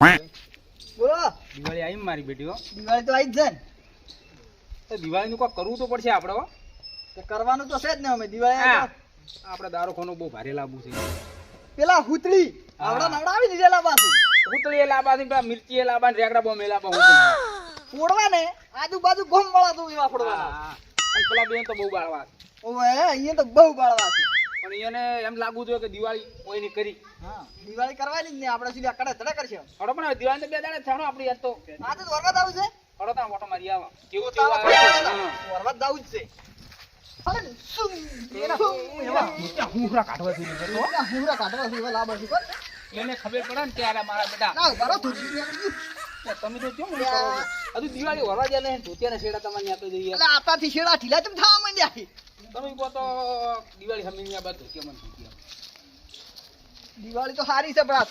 બોલો દિવાળી આવી મારી બેટીઓ. દિવાળી તો આવી જ છે ને તો દિવાળીનું કોઈ કરવું તો પડશે આપણે હો. તો કરવાનું તો છે જ ને અમે દિવાળી હા. આવે આપણે દારૂખાનું બહુ ભારે લાવવું છે. તો પેલા હુતળી હા. આવડા નવડા આવી દીધેલા પાછી ઉતળી એ લાવવા છે, પેલા મિર્ચી એ લાવવા ને રેગડા બોમ્બ એ લાવવા હું ફોડવા ને આજુબાજુ ગોમ વાળા તો એવા ફોડવાના અને પેલા બેન તો બહુ બાળવા છે. ઓવે અહીંયા તો બહુ બાળવા છે પણ એને એમ લાગવું જોઈએ કે દિવાળી કોઈની કરી. હા દિવાળી કરવાની જ ને આપણે સીધા કડે ધડે કરશે હડો પણ હવે દિવાળી તો 2 દાડે છાણો આપણી યાદ તો. આજે તો વરવાદ આવું છે હડો તાર ઓટો મારી આવો. કેવું તો તારા કેવું આવે? પડે હા. વરવાદ આવું જ છે અરે શું એના એવા મોટા હુંહરા કાઢવા જોઈએ તો. એના હુંરા કાઢવા છે એવા લાંબા છે કોણ એને ખબર પડે ને ત્યારે મારા બેટા ના બરો થોડી તમે તો કેમ કરો છો? હજુ દિવાળી વરવા જાય ને ધોતિયાના શેડા તમારે આપી દઈએ. એટલે આતાથી શેડા ઢીલા ચમ થવા માંડ્યા છે તમે કહો તો દિવાળી હમીની આ બાદ ધોતિયા મને ધોતિયા. દિવાળી તો સારી છે પણ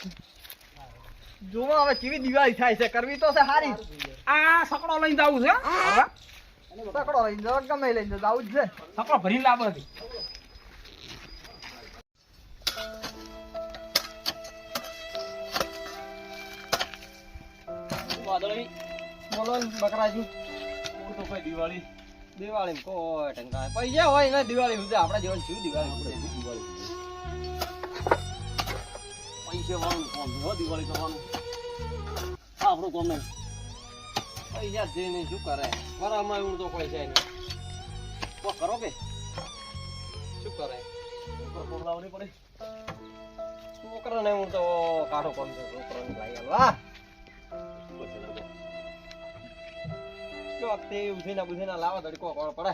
જોવો હવે કેવી દિવાળી થાય છે કરવી તો છે સારી આ સકડો લઈને જવું છે હો? પકડો લઈને જાઓ ગમે લઈને જાઓ આવું જ છે સકડો ભરીને લાવો છે. વાદળી બોલો ને બકરાજી હું તો કોઈ દિવાળી દિવાળી કોઈ ટંકા પૈસા હોય ને દિવાળી સુધી આપણા જીવન શું દિવાળી આપણે દિવાળી પૈસે વાળું કોમ છે હો દિવાળી કરવાનું. આપણું કોમ નહીં. પૈસા જે નહીં શું કરે વરામાં એવું તો કોઈ છે નહીં કોક કરો કે શું કરે ઉપર કોમ લાવવાની પડે. છોકરાને હું તો કાઢો કોમ છે છોકરાને લાવી આલવા જો તે ઉધીના લાવા દડકો કોણ પડે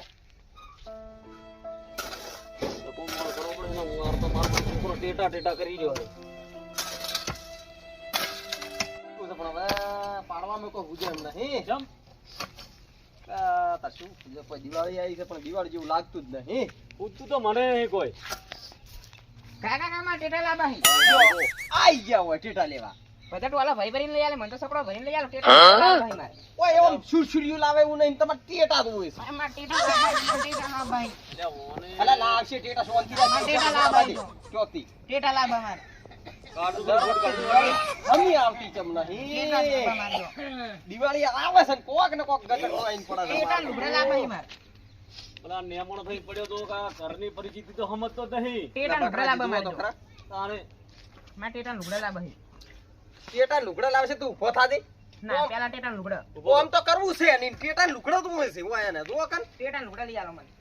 તો કોમ મારો કરવો પડે ને. હું આ તો મારો છોકરો ટેટા ટેટા કરી રહ્યો છે. શું છે પણ હવે પાડવામાં કોઈ હુજે એમ નહીં કેમ? તાર શું હુજે? કોઈ દિવાળી આવી છે પણ દિવાળી જેવું લાગતું જ નહીં પૂછતું તો મને નહીં કોઈ. કાકા કામાં ટેટા લાબા હી આઈ ગયા હોય ટેટા લેવા બધા ટોલા ભાઈ ભરીને લઈ આલે મને તો સકડો ભરીને લઈ આલો ટેટા લાબા હી મારે ઓય એમ છુરછુરિયું લાવે એવું નહીં તમારે ટેટા તો હોય છે મારા ટેટા લાબા ટેટા લાબા હી અલા લાવશે ટેટા સોનથી હા, ટેટા લાવવા દે. ચોથી ટેટા લાબા મારે હમી આવતી ચમ ટેટા નહીં લાબા મારે દિવાળી આવે છે ને કોક ને કોક ગટર લઈને પડે છે ટેટા લુગડા લાબા હી મારે પેલા નેમણો થઈ પડ્યો તો કે ઘરની પરિસ્થિતિ તો સમજતો જ નહીં. ટેટા લુગડા લાબા મારે તો ખરા. તારે મારા ટેટા લુગડા લાબા હી ટેટા લુગડા લાવશે તું ઉભો થા દે ના પેલા ટેટા લુગડા આમ તો કરવું છે નહીં ટેટા લુગડા તો હોય છે ઓય ને જો કન ટેટા લુગડા લઈ આલો મને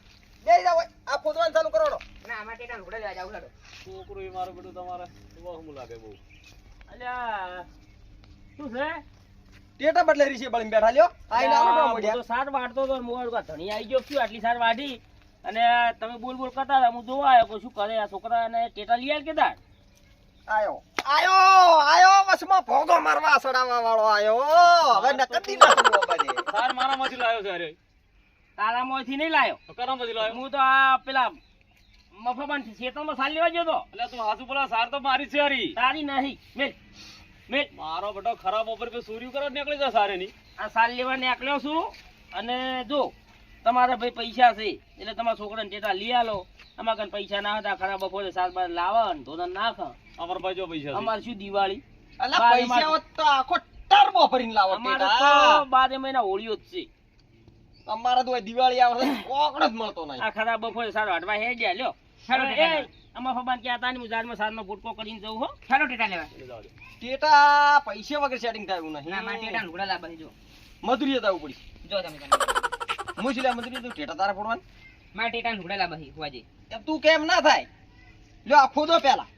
બે જાવ આ ખોદવાનું ચાલુ કરો ના મારા ટેટા લુગડા લેવા જાવ લાડો છોકરો એ મારો બેટો તમારે વહમું લાગે બહુ. અલ્યા શું છે? ટેટા બદલે રીશે બળીને બેઠા લ્યો આઈને આલો હું મોડિયા તો સાત વાટતો તો મોડ કા ધણી આવી ગયો શું આટલી સાત વાટી અને તમે બોલ બોલ કરતા હતા. હું જોવા આવ્યો કે શું કરે આ છોકરાને ટેટા લઈ આલ કે તાર. આયો આયો વસમાં ભોગો મારવા સડાવા વાળો આયો હવે નકતી ના તું બાજે સાર મારામાંથી લાવ્યો છે અરે. તારામાંથી નહીં લાયો. તો કરામાંથી લાવ્યો? હું તો આ પેલા મફાબાન ખેતરમાં સાલ લેવા ગયો તો. એટલે તું હાસુ પેલા સાર તો મારી છે હરી. તારી નહીં. મેલ મેલ મારો બેટો ખરાબ ઉપર પે સૂર્યું કરો નીકળી જાય સારે ની. આ સાલ લેવા નીકળ્યો છું અને જો તમારા ભાઈ પૈસા છે એટલે તમારા છોકરાને ટેટા લઈ આલો. અમારા કન પૈસા ના હતા ખરાબ બપોરે સાત બાર લાવો ને ધોધન નાખ. અમાર ભાઈ જો પૈસા અમાર શું દિવાળી અલા પૈસા હોત તો આખો ટર્બો ભરીને લાવો અમારે ટેટા તો 12 મહિના હોળીઓ જ છે. અમારા તો દિવાળી આવે છે કોકડ જ મળતો નહીં આ ખરાબ બપોરે સારો હટવા હે ગયા લ્યો. હેલો ટેટા લેવા. અમાર ફબાન ક્યાં હતા ને હું ઝાડમાં સારનો ફૂટકો કરીને જઉં હો. હેલો ટેટા લેવા ટેટા પૈસા વગર સેટિંગ થાય એવું ના મારા નહીં ટેટા લુગડા લાબા હી જો મજૂરી જવું પડી જો તમે હું છેલ્લા મજૂરી તો ટેટા તારા પડવાનું મારા ટેટા લુગડા લાબા હી હોવાજી એમ તું કેમ ના થાય લ્યો આ ખોદો પેલા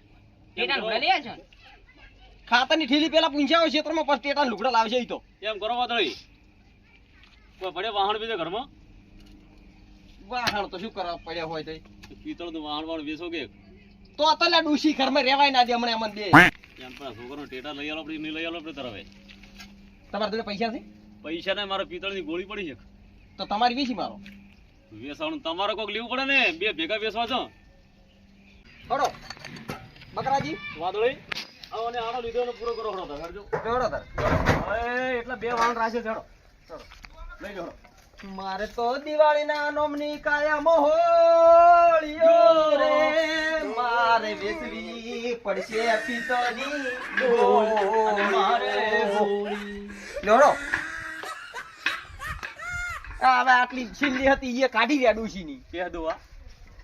ટેટા લુગડા લઈ આવજો ને ખાતાની ઠેલી પેલા પૂંછ્યા હોય ક્ષેત્રમાં પછી ટેટા લુગડા લાવશે ઈ તો એમ કરો વાતળી કોઈ પડે વાહણ બીજે ઘરમાં વાહણ તો શું કરવા પડ્યા હોય તો પિત્તળ નું વાહણ વાળ વેચો કે તો અતલા ડૂસી ઘરમાં રહેવાય ના દે હમણે અમને દે એમ પણ છોકરો ટેટા લઈ આલો આપણે નહીં લઈ આલો આપણે તરવે તમારા જોડે પૈસા છે પૈસા ને મારા પિત્તળની ગોળી પડી છે તો તમારી વેચી મારો વેસાણું તમારે કોક લેવું પડે ને બે ભેગા વેચવા છો હડો બકરાજી વાદળી આવો ને આનો લીધો ને પૂરો કરો હડો હરજો જોડો તાર એટલા બે વાહણ રાખે છે હડો લઈ જાઓ મારે તો દિવાળીના નોમની કાયા મોહોળિયો રે મારે વેચવી પડશે પિત્તળની ડોલ. મારે લોડો હવે આટલી છેલ્લી હતી એ કાઢી રહ્યા ડોશીની કે દોવા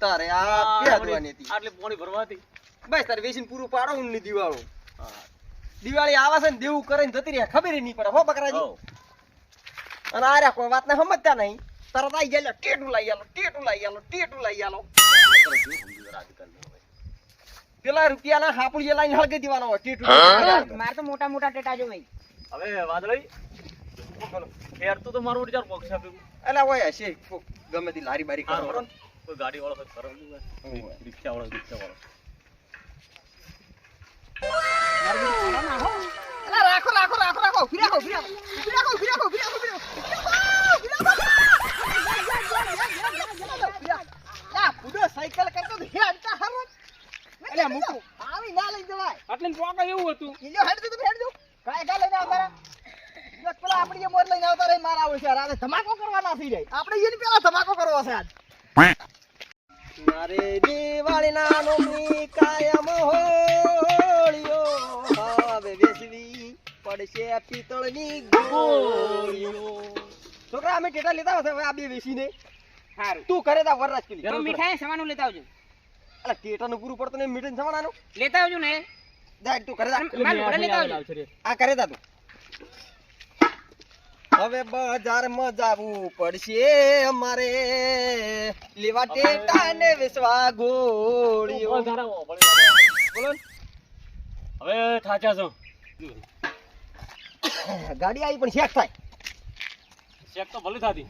તારે આ પહેરવાની હતી આટલે પાણી ભરવાતી બસ તારે વેચીને પૂરું પાડો ઊંની દિવાળો દિવાળી આવે છે ને દેવું કરીને જતી રહે ખબર નહીં પડે હો બકરાજી અને આ રહ્યા કોઈ વાત ને સમજતા નહીં તરત આઈ ગયા ટેટું લઈ આલો ટેટું લઈ આલો ટેટું લઈ આલો પેલા રૂપિયાના હાપુડીએ લાઈને હળગી દેવાનો હોય ટેટું મારે તો મોટા મોટા ટેટા જો ભાઈ હવે વાદળી બોલો ખેર તો મારું વિચાર પક્ષ આપ્યું અલા હોય હશે કોક ગમે તે લારી બારી કરો બરોબર કોઈ ગાડી વાળો હોય કરો રિક્ષા વાળો અલા રાખો રાખો રાખો રાખો ફિરાકો ફિરાકો ફિરાકો ફિરાકો ફિરાકો લા પુડો સાયકલ કરતો તો હેડતા હરવા એટલે મૂકો આવી ના લઈ જવાય આટલે પોકા એવું હતું ઈજો હેડ દે હેડ દો કાય કા લઈને અમારા એક પેલા આપણી જે મોર લઈને આવતા રહી માર આવે છે રાતે ધમાકો કરવાના થઈ જાય આપણે એની પેલા ધમાકો કરવો છે આજ મારે દિવાળીના નોમની કાયમ હોળીઓ હવે વેસવી પડશે પિત્તળની ગોળીઓ છોકરા અમે ટેટા લેતા હશે હવે આ બે વેસીને સારું તું કરે તા વરરાજ પેલી તો મીઠાઈ સામાનું લેતા આવજો અલા ટેટાનું પૂરું પડતું ને મીઠાઈ સમાણાનું લેતા આવજો ને દાડ તું કરે તા મારું ઘરે લેતા આવજો આ કરે તા તું હવે બજારમાં જાવું પડશે અમારે લેવા ટેટા ને વેસવા ગોળીઓ બોલો ને. હવે થાચા છો ગાડી આવી પણ શેક થાય ચેક તો ભલે થાતી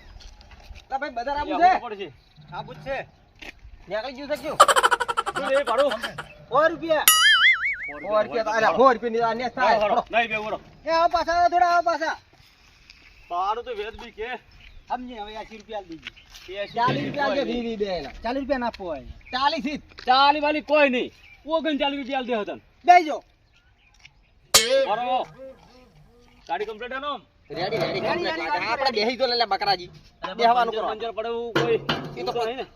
લા ભાઈ બજાર આવું આવવું છે પડશે આવું જ છે નીકળી ગયું છે કયું શું રે પાડો 100 રૂપિયા 100 રૂપિયા અરે 100 રૂપિયા ની આ નેસ થાય નહીં બે બોલો એ આવો પાછા આવો થોડા આવો પાછા પાડો તો વેદ બી કે સમજી હવે 80 રૂપિયા દીધી 40 40 રૂપિયા જે દીધી બે 40 રૂપિયા નાખો હોય 40 થી ચાલી વાલી કોઈ નહીં 39 રૂપિયા દે હતા બેજો મારો ગાડી કમ્પ્લીટ હનો રેડી રેડી આપણે બેહી તો લે બકરાજી બેહવાનું કરો અંજર પડે એવું કોઈ એ તો નહીં ને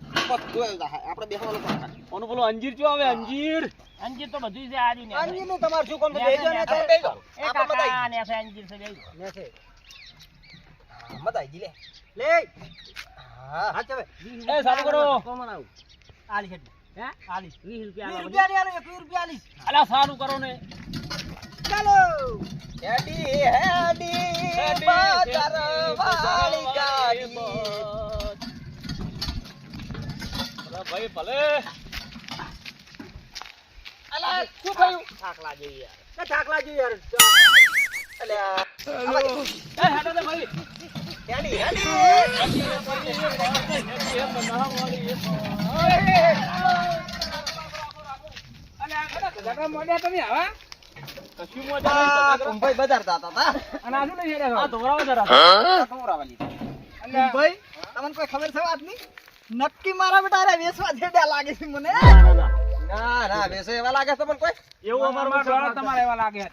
આપણે બેહવાનું કરો ઓનું બોલો અંજીર ચો આવે અંજીર અંજીર તો બધું છે આજી ને અંજીર નું તમાર શું કામ છે બેજો ને તમે બેજો એ કાકા ને છે અંજીર છે બેજો ને છે મતાઈ જી લે હા હા ચવે એ સારું કરો કોમન આવું આલી હેડ હે આલી 20 રૂપિયા 20 રૂપિયા ની આલો 20 રૂપિયા આલી અલા સારું કરો ને ચાલો હેડી બાજાર વાળી ગાડી અલા ભાઈ ભલે અલા શું થયું થાક લાગે યાર કે થાક લાગ્યો યાર અલ્યા એ હેડો ને ભાઈ હેડી જગા મોડ્યા તમે હવા કશું મજા નહીં કુંભાઈ બજાર જાતા હતા અને આજુ નહીં હેડે આ ધોરાવા જરા કુંભાઈ તમને કોઈ ખબર છે વાતની નક્કી મારા બેટા અરે વેસવા જેડા લાગે છે મને ના ના વેસો એવા લાગે છે તમને કોઈ એવું અમારું ડોળા તમારે એવા લાગે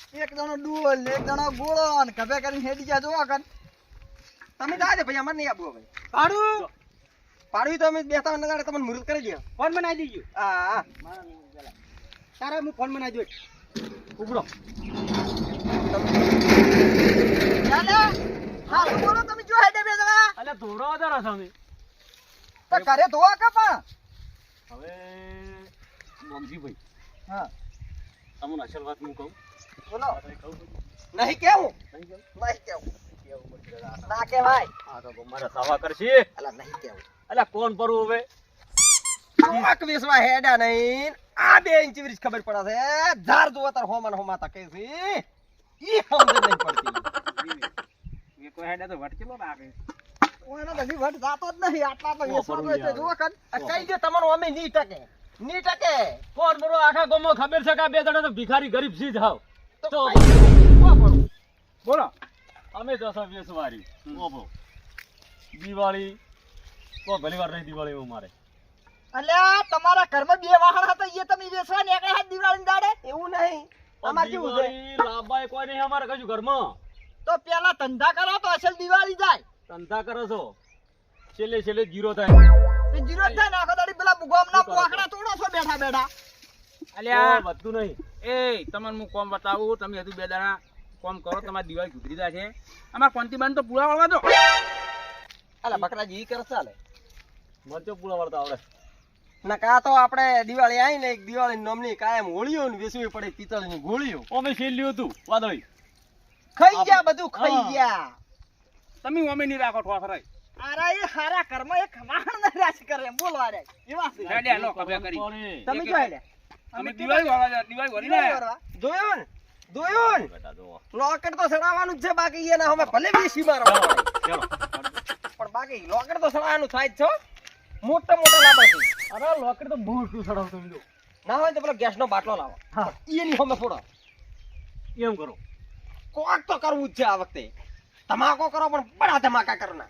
છે એક જણો ડૂલ ને એક જણો ગોળો ને કભે કરીને હેડી જા જોવા કર તમે જાજે ભાઈ અમાર નહીં આપવું ભાઈ પાડું પાડું તો અમે બેતા નગાડે તમને મુરત કરી દે ફોન બનાવી દીજો હા તારે હું ફોન બનાવી દઉં ઉભરો ચાલે હા બોલો તમે જો હેડે બે જણા અલે ધોરાવા જરા સામે તો કરે ધોવા કે પણ હવે મોમજીભાઈ હા તમને અસલ વાત હું કહું બોલો નહીં કેવું નહીં કેવું ના કેવાય આ તો મારા સાવા કરશે અલા નહીં કેવું અલા કોણ પરું હવે ચોક વેસવા હેડા નહીં આ બે ઇંચ વિરીસ ખબર પડે છે ધાર જોવા તાર હોમન હોમા તકે છે ઈ સમજ નહીં પડતી એ કોઈ હેડે તો વટકેલો લાગે ઓનો તો લી વટ જાતો જ નહીં આટલા તો વેસવા તો એટલે જોવા કર કઈ દે તમારો અમે ની ટકે કોણ પરું આખા ગામમાં ખબર છે કે આ બે જણા તો ભિખારી ગરીબ સી જાવ તો બોલો અમે તો સબ વેસવારી ઓબો દિવાળી કો ભલી વાર રહી દિવાળી મારે અલ્યા તમારા ઘરમાં બે વાહન હતા એ તમે વેસવા નીકળ્યા હતા દિવાળી દાડે એવું નહીં અમાર કેવું છે લાભાય કોઈ નહીં અમારે કશું ઘરમાં તો પેલા ધંધા કરો તો અસલ દિવાળી જાય ધંધા કરો છો છેલ્લે છેલ્લે જીરો થાય તે જીરો જ થાય ને આખો દાડી પેલા ગોમના પોખડા તોડો છો બેઠા બેઠા અલ્યા વધતું નહીં એ તમને હું કોમ બતાવું તમે હજુ બે દાડા કોમ કરો તમારી દિવાળી ગુજરી જાય છે અમાર કોંતીબાન તો પૂરા વાળવા દો અલા બકરાજી ઈ કરે ચાલે મરચો પૂરા વાળતા આવડે ના કા તો આપણે દિવાળી આવી ને એક દિવાળી નામની કાયમ હોળીઓ ને વેચવી પડે પિત્તળની ગોળીઓ ઓમે છેલ્લ્યું હતું વાદળી ખાઈ ગયા બધું ખાઈ ગયા તમે ઓમે નહીં રાખો ઠોઠ રાય અરે એ હારા કર્મ એક વાહણ ના રાશ કરે બોલો અરે એવા છે હેડે લો કબે કરી તમે જો હેડે અમે દિવાળી વાળવા દિવાળી વળી દિવાળી ના કરવા. જોયું ને બેટા જો લોકર તો સડાવવાનું જ છે બાકી એના અમે ભલે વેસી મારો ચલો પણ બાકી લોકર તો સડાવવાનું થાય જ છો મોટા મોટા લાંબા છે અરે લોકર તો બહુ શું સડાવતો બીજો ના હોય તો પેલો ગેસનો બાટલો લાવો હા. એની સામે ફોડો એમ કરો કોક તો કરવું જ છે આ વખતે તમાકો કરો પણ બડા ધમાકા કરના